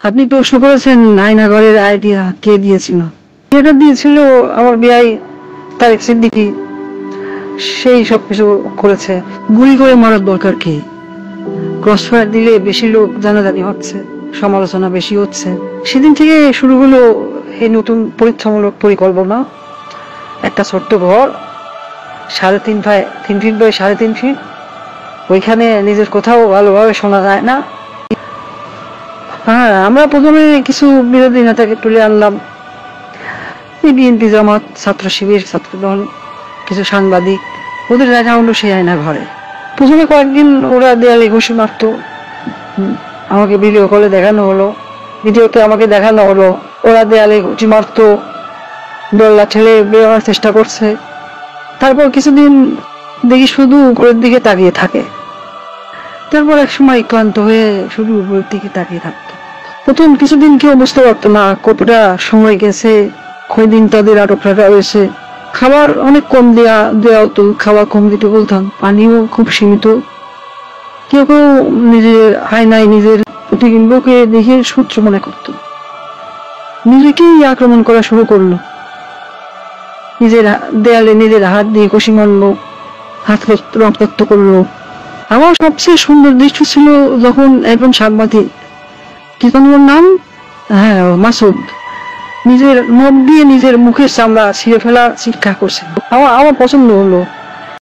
আপনি প্রশ্ন করেছেন আয়নাঘরের আইডিয়া কে দিয়েছিল। এটা দিয়েছিল আমার বিআই তারেক সিদ্দিকী। সেই সবকিছু করেছে। গুলি করে মারার দরকার কি? ক্রসফায়ার দিলে বেশি লোক জানাজানি হচ্ছে, সমালোচনা বেশি হচ্ছে। সেদিন থেকে শুরু হলো এই নতুন পরীক্ষামূলক পরিকল্পনা। একটা ছোট্ট ঘর, 3.5 ফিট বাই 3.5 ফিট, ওইখানে নিজের কোথাও ভালোভাবে শোনা যায় না। হ্যাঁ, আমরা প্রথমে কিছু বিরোধী নেতাকে তুলে আনলাম, বিএনপি, জামাত, ছাত্র শিবির, ছাত্রদল, কিছু সাংবাদিক। ওদের জায়গা হলো সেই আয়না ঘরে। প্রথমে কয়েকদিন ওরা দেয়ালে ঘুষি মারত, আমাকে ভিডিও কলে দেখানো হলো, ভিডিওতে আমাকে দেখানো হলো ওরা দেয়ালে ঘুষি মারত, দোল্লা ঠেলে বেরোনোর চেষ্টা করছে। তারপর কিছুদিন দেখি শুধু উপরের দিকে তাকিয়ে থাকে। তারপর এক সময় ক্লান্ত হয়ে শুধু উপরের দিকে তাকিয়ে থাকতো। প্রথম কিছুদিন কেউ বুঝতে পারতো না কতটা সময় গেছে, কয়দিন তাদের আটক রাখা হয়েছে। খাবার অনেক কম দেওয়া হতো, খাবার কম দিতে বলতাম, পানিও খুব সীমিত। কেউ কেউ নিজের আয়নায় নিজের প্রতিবিম্বকে দেখে সূত্র মনে করত, নিজেকেই আক্রমণ করা শুরু করলো। নিজের দেয়ালে নিজের হাত দিয়ে কষি মারলো, হাত রক্তাক্ত করলো। আমার সবচেয়ে সুন্দর দৃশ্য ছিল যখন একজন সাংবাদিক, কি ওর নাম, হ্যাঁ মাসুদ, নিজের নখ দিয়ে নিজের মুখের চামড়া ছিঁড়ে ফেলা শিক্ষা করছে। আমার পছন্দ হলো।